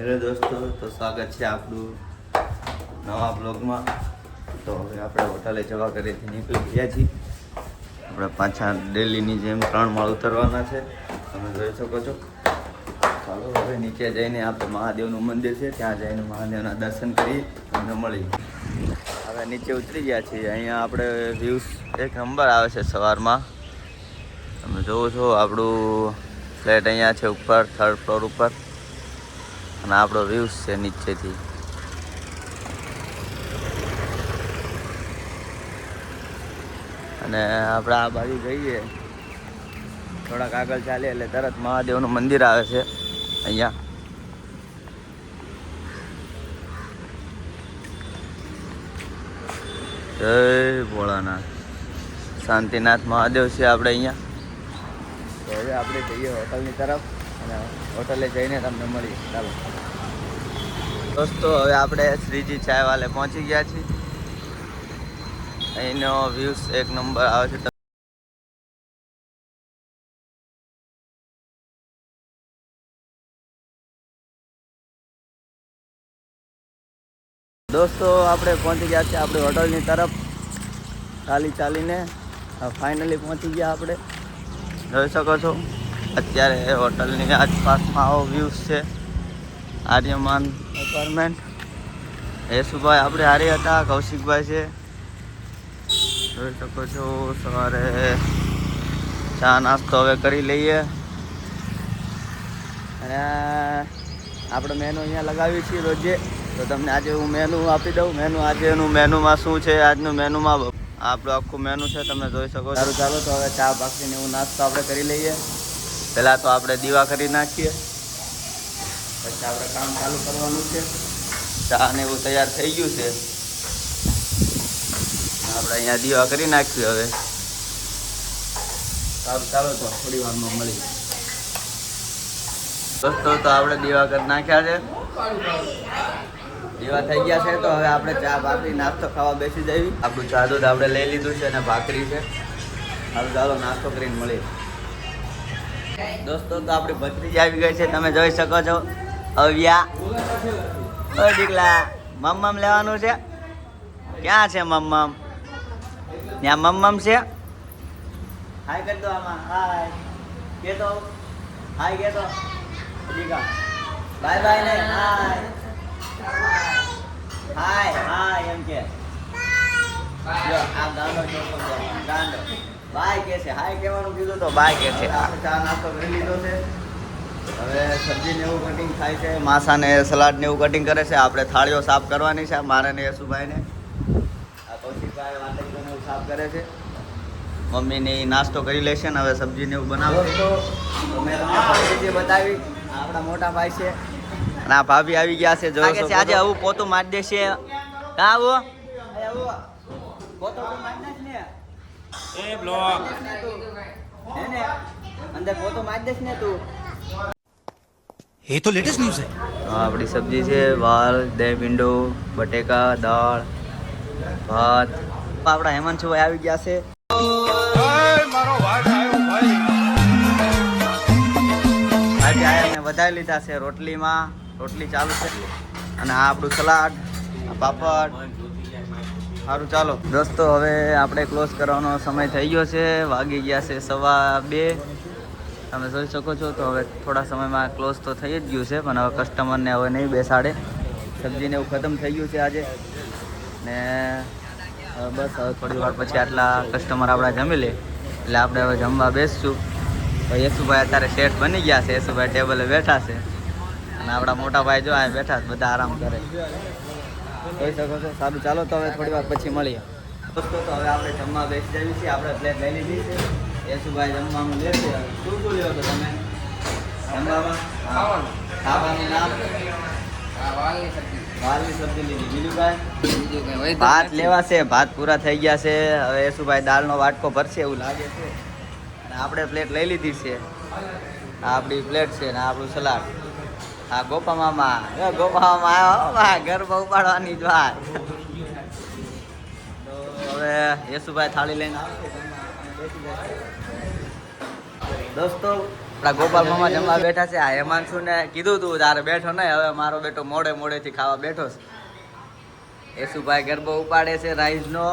Hello દોસ્તો, તો સ્વાગત છે આપણું નવા બ્લોગમાં. તો હવે આપણે હોટલે જવા ઘરેથી નીકળી ગયા છીએ. આપણે પાછા ડેલીની જેમ 3 માળ ઉતરવાના છે, તમે જોઈ શકો છો. ચાલો હવે નીચે જઈને આપણે મહાદેવનું મંદિર છે, ત્યાં જઈને મહાદેવના દર્શન કરી અને મળી. હવે નીચે ઉતરી ગયા છીએ. અહીંયા આપણે વ્યૂઝ એક નંબર આવે છે સવારમાં. તમે જોવો છો આપણું ફ્લેટ અહીંયા છે ઉપર 3rd ફ્લોર ઉપર, અને આપણો વ્યૂઝ છે નીચેથી. અને આપણે આ બાજુ જઈએ થોડાક આગળ ચાલીએ એટલે તરત મહાદેવનું મંદિર આવે છે અહીંયા. જય ભોળાનાથ, શાંતિનાથ મહાદેવ છે આપણે અહીંયા. તો હવે આપણે જઈએ હોટલની તરફ અને હોટલે જઈને તમને મળીએ. ચાલો દોસ્તો, હવે આપણે શ્રીજી ચાય વાલે પહોંચી ગયા છીએ. અહીંનો વ્યૂઝ એક નંબર આવે છે. દોસ્તો, આપણે પહોંચી ગયા છીએ આપણી હોટલની તરફ ચાલીને. ફાઇનલી પહોંચી ગયા આપણે. જોઈ શકો છો અત્યારે હોટલની આસપાસમાં આવો વ્યૂઝ છે. આર્યમાન એપાર્ટમેન્ટ. યેસુભાઈ આપણે હારી હતા, કૌશિકભાઈ છે. જોઈ શકો છો. સવારે ચા નાસ્તો હવે કરી લઈએ અને આપણે મેનુ અહીંયા લગાવીએ છીએ રોજે. તો તમને આજે હું મેનુ આપી દઉં. આજેનું મેનુમાં શું છે, આજનું મેનુમાં આપણું આખું મેનુ છે, તમે જોઈ શકો. સારું, ચાલો તો હવે ચા પાકીને એવું નાસ્તો આપણે કરી લઈએ. પહેલાં તો આપણે દીવા કરી નાખીએ, પછી આપણે કામ ચાલુ કરવાનું છે. ચા ને એવું તૈયાર થઈ ગયું છે, આપણે અહીંયા દીવા કરી નાખ્યું. હવે સારું, ચાલો તો થોડી વારમાં મળી. દોસ્તો, તો આપણે દીવા કરી નાખ્યા છે, દીવા થઈ ગયા છે. તો હવે આપણે ચા ભાખરી નાસ્તો ખાવા બેસી જઈએ. આપણું ચા દૂધ આપણે લઈ લીધું છે અને ભાખરી છે. હાલ ચાલો નાસ્તો કરીને મળીએ. દોસ્તો, તો આપણી ભત્રીજી આવી ગઈ છે, તમે જોઈ શકો છો. અવ્યા, ઓ દીકલા, મમ્મમ લેવાનું છે. ક્યાં છે મમ્મમ? ત્યાં મમ્મમ છે. હાય કરી દો આમાં. હાય કે તો, હાય કે તો દીકા. બાય બાય ને હાય. હાય એમ કે. જો આ ગાંડો ચોખ્ખો છે, ગાંડો. બાય કે છે, હાય કહેવાનું કીધું તો બાય કે છે. આપણે ચા નાસ્તો કરી લીધો છે. હવે સબ્જીને એવું કટિંગ થાય છે, માસાને સલાડને એવું કટિંગ કરે છે. આપણે થાળીઓ સાફ કરવાની છે, મારે ને યેસુભાઈને. આ કૌશિકભાઈ વાટકીને એવું સાફ કરે છે. મમ્મીને નાસ્તો કરી લેશે ને હવે સબ્જીને એવું બનાવશે. તો મેં તમને ફરીથી બતાવી. આપણા મોટા ભાઈ છે અને આ ભાભી આવી ગયા છે. જો કે આજે આવું પોતું મારી દેશે. કાં આવું પોતું મારી નાખ ને એ બ્લોક હે ને, અંદર પોતું મારી દેશ ને તું. ये तो लेटेस्ट न्यूज़ है. આપણી સબ્જી છે વાલ, દહીં ભીંડો, બટેકા, દાળ, ભાત. આપણા હેમંતભાઈ આવી ગયા છે. આજે આયાને વધારી લીધા છે રોટલીમાં. રોટલી ચાલુ છે અને આ આપણું સલાડ, પાપડ. સારું, ચાલો દોસ્તો, હવે આપણે ક્લોઝ કરવાનો સમય થઈ ગયો છે. વાગી ગયા છે 2:15. તમે જોઈ શકો છો. તો હવે થોડા સમયમાં ક્લોઝ તો થઈ જ ગયું છે, પણ હવે કસ્ટમરને હવે નહીં બેસાડે. સબ્જીને એવું ખતમ થઈ ગયું છે આજે ને. બસ હવે થોડી વાર પછી આટલા કસ્ટમર આપણા જમી લે એટલે આપણે હવે જમવા બેસશું. તો યેસુભાઈ અત્યારે શેઠ બની ગયા છે. યેસુભાઈ ટેબલે બેઠા છે અને આપણા મોટા ભાઈ જો આ બેઠા છે, બધા આરામ કરે. જોઈ શકો છો. સારું, ચાલો તો હવે થોડી વાર પછી મળીએ. દોસ્તો, તો હવે આપણે જમવા બેસી જઈએ છીએ. આપણે પ્લેટ લઈ લીધી છે. યેસુભાઈ જમવાનું લે છે. શું લ્યો તો તમે જમવામાં? ખાવાનું નામ વાલની સબ્જી લીધી. બીજું કાંઈ? ભાત લેવા છે. ભાત પૂરા થઈ ગયા છે. હવે યેસુભાઈ દાળનો વાટકો ભરશે એવું લાગે છે. અને આપણે પ્લેટ લઈ લીધી છે. આ આપણી પ્લેટ છે ને આપણું સલાડ. હા ગોપા મામા આવ્યો. ઘર બહુ પાડવાની જ વાત. તો હવે યેસુભાઈ થાળી લઈને આવશે. દોસ્તો, આપણા ગોપાલ મામા જમવા બેઠા છે. આ હેમાંશુ ને કીધું તું તારે બેઠો નહીં, હવે મારો બેટો મોડેથી ખાવા બેઠો છે. યેસુભાઈ ગરબો ઉપાડે છે રાઈઝનો.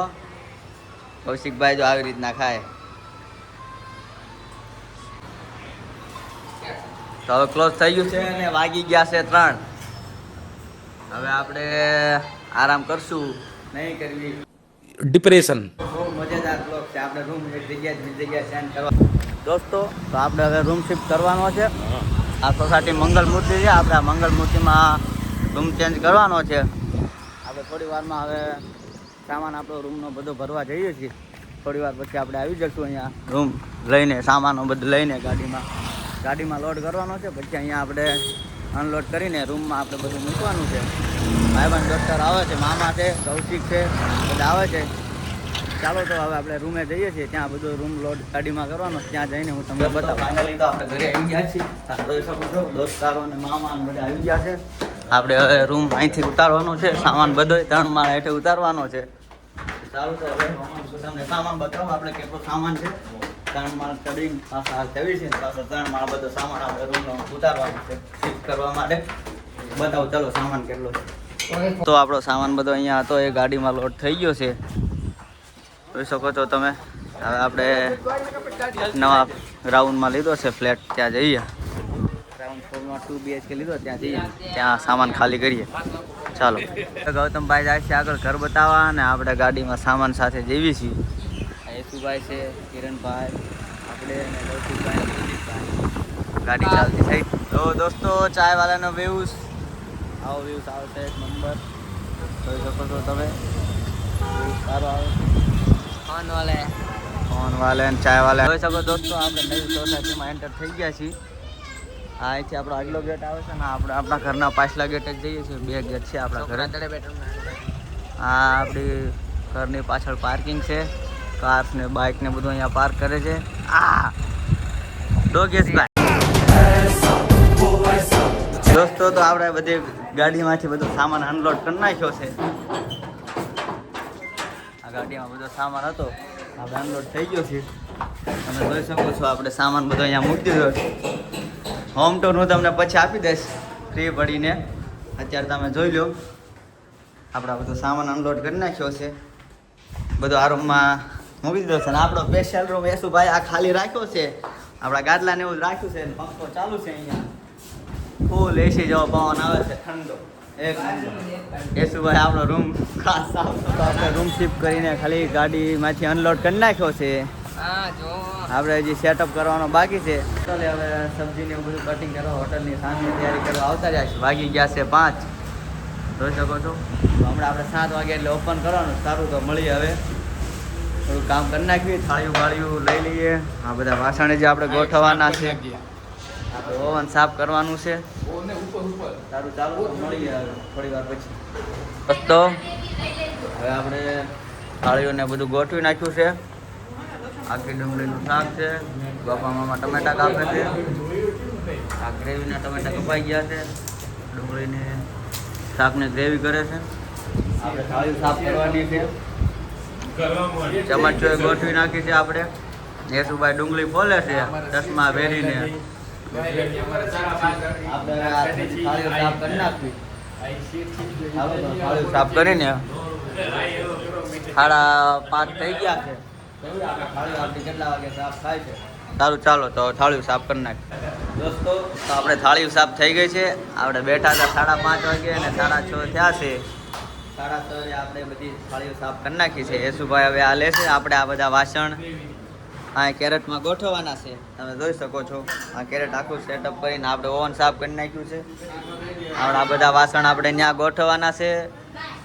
કૌશિકભાઈ જો આવી રીતના ખાય તો હવે ક્લોઝ થઈ ગયું છે અને વાગી ગયા છે 3. હવે આપણે આરામ કરશું, નહીં કરવી. डिप्रेशन બહુ મજેદાર બ્લોગ છે. આપણે રૂમ એક જગ્યાએ બીજી જગ્યાએ ચેન્જ કરવા દોસ્તો. તો આપણે હવે રૂમ શિફ્ટ કરવાનો છે. આ સોસાયટી મંગલમૂર્તિ છે. આપણે આ મંગલમૂર્તિમાં રૂમ ચેન્જ કરવાનો છે. આપણે થોડી વારમાં હવે સામાન આપણો રૂમનો બધો ભરવા જઈએ છીએ. થોડી વાર પછી આપણે આવી જઈશું અહીંયા રૂમ લઈને, સામાનો બધું લઈને ગાડીમાં લોડ કરવાનો છે. પછી અહીંયા આપણે અનલોડ કરીને રૂમમાં આપણે બધું મૂકવાનું છે. ભાઈબંધ ડૉક્ટર આવે છે, મામા છે, કૌશિક છે, બધા આવે છે. ચાલો તો હવે આપણે રૂમે જઈએ છીએ. ત્યાં બધું રૂમ લોડ ગાડીમાં કરવાનો. ત્યાં જઈને હું તમને બતાવું. ફાઇનલી તો આપણે ઘરે આવી ગયા છીએ. જોઈ શકો છો દોસ્તારો અને મામા બધા આવી ગયા છે. આપણે હવે રૂમ અહીંથી ઉતારવાનો છે. સામાન બધો 3 માળ હેઠે ઉતારવાનો છે. ચાલો તો હવે તમને સામાન બતાવો આપણે કેટલો સામાન છે. 3 માળ ચડીને પાછા ચડી છે, પાછો 3 માળ બધો સામાન આપણે રૂમનો ઉતારવાનો છે શિફ્ટ કરવા માટે. બતાવો ચાલો સામાન કેટલો છે. તો આપણો સામાન બધો અહીંયા હતો એ ગાડીમાં લોડ થઈ ગયો છે. જોઈ શકો છો તમે. હવે આપણે નવા ગ્રાઉન્ડમાં લીધો છે ફ્લેટ, ત્યાં જઈએ. ગ્રાઉન્ડ ફ્લોરમાં 2 BHK લીધો, ત્યાં જઈએ, ત્યાં સામાન ખાલી કરીએ. ચાલો ગૌતમભાઈ જાય છે આગળ ઘર બતાવવા, અને આપણે ગાડીમાં સામાન સાથે જઈએ છીએ. યેસુભાઈ છે, કિરણભાઈ, આપણે અને કૌશિકભાઈ, ગાડી ચાલતી થઈ. તો દોસ્તો ચાયવાલાનો વ્યૂઝ આવો વ્યૂઝ આવશે એક નંબર. જોઈ શકો છો તમે. વ્યૂઝ સારો આવે. ફોન વાલે અને ચાય વાલે જોઈ શકો દોસ્તો. આપણે નવી સોસાયટીમાં એન્ટર થઈ ગયા છીએ. આ અહીંથી આપણો આગલો ગેટ આવે છે ને આપણે આપણા ઘરના પાછલા ગેટ જ જઈએ છીએ. 2 ગેટ છે આપણા ઘરે. આ આપણી ઘરની પાછળ પાર્કિંગ છે. કાર્સ ને બાઇક ને બધું અહીંયા પાર્ક કરે છે. આ દોસ્તો તો આપણે બધી ગાડીમાંથી બધો સામાન અનલોડ કરી નાખ્યો છે. આ ગાડીમાં બધો સામાન હતો આપણે અનલોડ થઈ ગયો છે. તમે જોઈ શકો છો આપણે સામાન બધો અહીંયા મૂકી દીધો છે. હોમ ટૂર હું તમને પછી આપી દઈશ ફ્રી પડીને. અત્યારે તમે જોઈ લો આપણે બધો સામાન અનલોડ કરી નાખ્યો છે. બધો આ રૂમમાં મૂકી દીધો છે. અને આપણો સ્પેશિયલ રૂમ યેસુભાઈ આ ખાલી રાખ્યો છે. આપણા ગાદલાને એવું જ રાખ્યું છે. પંખો ચાલુ છે અહીંયા. ફૂલ એસી જેવો પવન આવે છે ઠંડો. એક યેસુભાઈ આપણો રૂમ ખાસ સાફ તો આપણે રૂમ શિફ્ટ કરીને ખાલી ગાડીમાંથી અનલોડ કરી નાખ્યો છે. આપણે હજી સેટઅપ કરવાનો બાકી છે. ચાલે હવે સબ્જીને એવું બધું કટિંગ કરવા, હોટલની સાંજની તૈયારી કરવા આવતા રહ્યા છે. વાગી ગયા છે 5. જોઈ શકો છો. હમણાં આપણે 7 વાગે એટલે ઓપન કરવાનું. સારું તો મળીએ. હવે થોડું કામ કરી નાખીએ, થાળીઓ બાળીઓ લઈ લઈએ. આ બધા વાસણ જે આપણે ગોઠવવાના છે. આપણે ઓવન સાફ કરવાનું છે. સારું ચાલો તો મળીએ થોડી વાર પછી. તો હવે આપણે થાળીઓને બધું ગોઠવી નાખ્યું છે. આખી ડુંગળીનું શાક છે. બાપા મામા ટમેટા કાપે છે. આ ગ્રેવીના ટમેટા કપાઈ ગયા છે. ડુંગળીને શાકને ગ્રેવી કરે છે. આપણે થાળીઓ સાફ કરવાની છે. ચમચો ગોઠવી નાખી છે આપણે. યેસુભાઈ ડુંગળી ફોલે છે ચશ્મા પહેરીને. આપણે થાળીઓ સાફ કરી નાખવી. થાળીઓ સાફ કરીને 5:30 થઈ ગયા છે. થાળીઓ આપણી કેટલા વાગે સાફ થાય છે? સારું ચાલો તો થાળીઓ સાફ કરી નાખીએ. દોસ્તો તો આપણે થાળીઓ સાફ થઈ ગઈ છે. આપણે બેઠા હતા 5:30 વાગે અને 6:30 થયા છે. 6:30 આપણે બધી થાળીઓ સાફ કરી નાખી છે. યેસુભાઈ હવે આ લેશે. આપણે આ બધા વાસણ આ કેરેટમાં ગોઠવવાના છે. તમે જોઈ શકો છો આ કેરેટ આખું સેટઅપ કરીને આપણે ઓવન સાફ કરી નાખ્યું છે. આપણે આ બધા વાસણ આપણે ત્યાં ગોઠવવાના છે.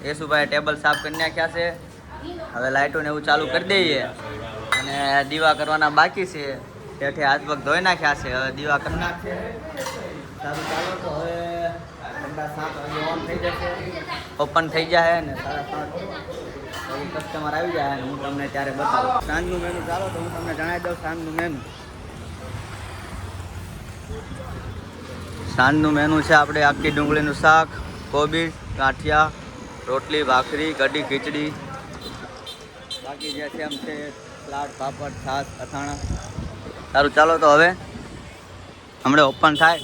યેસુભાઈ ટેબલ સાફ કરી નાખ્યા છે. હવે લાઇટોને એવું ચાલુ કરી દઈએ. અને દીવા કરવાના બાકી છે. હેઠે હાથ પગ ધોઈ નાખ્યા છે. હવે દીવા કરી નાખશે. સારું ચાલો તો હવે 7 વાગે ઓન થઈ જશે, ઓપન થઈ જાય ને 7:30 કસ્ટમર આવી જાય અને હું તમને ત્યારે બતાવું સાંજનું મેનુ. ચાલો તો હું તમને જણાવી દઉં સાંજનું મેનુ. સાંજનું મેનુ છે આપણે આખી ડુંગળીનું શાક, કોબી, ગાંઠિયા, રોટલી, ભાખરી, કઢી, ખીચડી. બાકી જે છે એમ છે સલાડ, પાપડ, છાશ, અથાણા. સારું ચાલો તો હવે હમણાં ઓપન થાય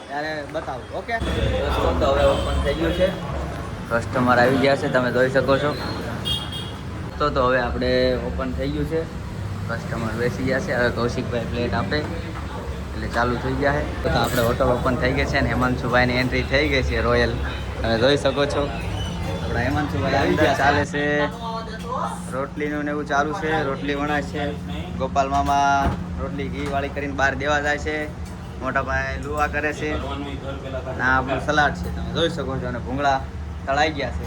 ત્યારે બતાવું. ઓકે દોસ્તો, તો હવે ઓપન થઈ ગયું છે. કસ્ટમર આવી ગયા છે, તમે જોઈ શકો છો. તો હવે આપણે ઓપન થઈ ગયું છે. કસ્ટમર બેસી ગયા છે. હવે કૌશિકભાઈ પ્લેટ આપે એટલે ચાલુ થઈ ગયા છે. તો આપણે હોટલ ઓપન થઈ ગઈ છે અને હેમાંશુભાઈની એન્ટ્રી થઈ ગઈ છે રોયલ. તમે જોઈ શકો છો આપણા હેમાંશુભાઈ આવી ગયા. ચાલે છે રોટલીનું ને એવું ચાલુ છે. રોટલી વણાય છે. ગોપાલ મામા રોટલી ઘીવાળી કરીને બહાર દેવા જાય છે. મોટા ભાઈ લુવા કરે છે. અને આ આપણું સલાડ છે, તમે જોઈ શકો છો. અને ભૂંગળા તળાઈ ગયા છે.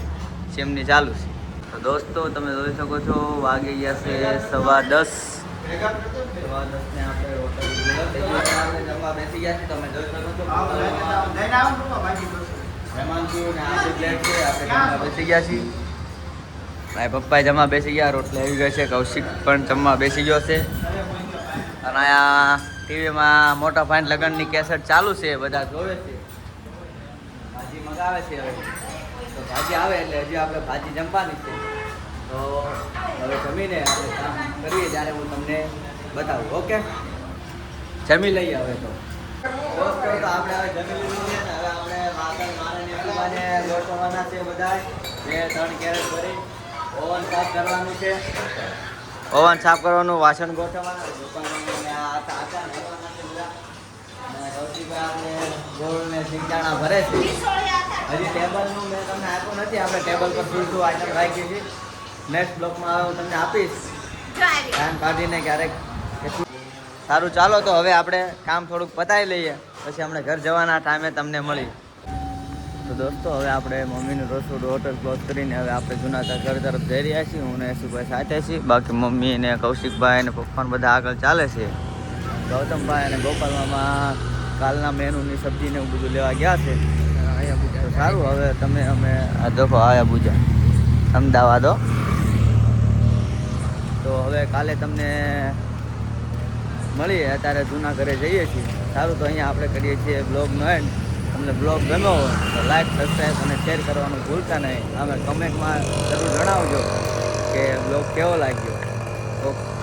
સેમની ચાલુ છે. તો દોસ્તો તમે જોઈ શકો છો વાગી ગયા છે 10:15. 10:15 ને આપણે હોટલ જમવા બેસી ગયા છે. તમે જોઈ શકો છો હેમાંશુ ને આપણી પ્લેટ છે. આપણે જમવા બેસી ગયા છીએ. ભાઈ પપ્પા જમવા બેસી ગયા. રોટલી આવી ગઈ છે. કૌશિક પણ જમવા બેસી ગયો છે. અને અહીંયા ટીવીમાં મોટા ભાઈ લગ્નની કેસેટ ચાલુ છે. બધા જોવે છે. ભાજી મગાવે છે. હવે તો ભાજી આવે એટલે હજી આપણે ભાજી જમવાની છે. તો હવે જમીને આપણે કામ કરીએ ત્યારે હું તમને બતાવું. ઓકે, જમી લઈએ હવે. તો દોસ્તો તો આપણે હવે જમી લીધું છે ને હવે આપણે વાસણ મારે ગોઠવવાના છે. બધા 2-3 કેરેટ ભરી ઓવન સાફ કરવાનું છે. ઓવન સાફ કરવાનું, વાસણ ગોઠવવાના, દુકાનોને આ આટા ભરવાના છે બધા. અને કૌશિકભાઈ આપણે ગોળ ને સિંગદાણા ભરે છે. હજી ટેબલનું મેં તમને આપ્યું નથી. આપણે ટેબલ પર શું આઈટમ રાખી છે. નેક્સ્ટ બ્લોકમાં હું તમને આપીશ ટાઈમ કાઢીને ક્યારેક. સારું, ચાલો તો હવે આપણે કામ થોડુંક પતાવી લઈએ, પછી આપણે ઘર જવાના ટાઈમે તમને મળી. તો દોસ્તો હવે આપણે મમ્મીનું રસોડું હોટલ ક્લોઝ કરીને હવે આપણે જુનાગઢ ઘર તરફ જઈ રહ્યા છીએ. હું ને યશુભાઈ સાથે છીએ. બાકી મમ્મી ને કૌશિકભાઈ અને પપ્પાને બધા આગળ ચાલે છે. ગૌતમભાઈ અને ગોપાલમાં કાલના મેનુની સબ્જીને એવું બધું લેવા ગયા છે. તો સારું, હવે તમે અમે આ દેખો આયા બુજા અમદાવાદ. તો હવે કાલે તમને મળીએ. અત્યારે જૂના ઘરે જઈએ છીએ. સારું, તો અહીંયા આપણે કરીએ છીએ બ્લોગનો એન્ડ. તમને બ્લોગ ગમ્યો હોય તો લાઈક, સબસ્ક્રાઈબ અને શેર કરવાનું ભૂલતા નહીં. અમે કમેન્ટમાં જરૂર જણાવજો કે બ્લોગ કેવો લાગ્યો. ઓકે.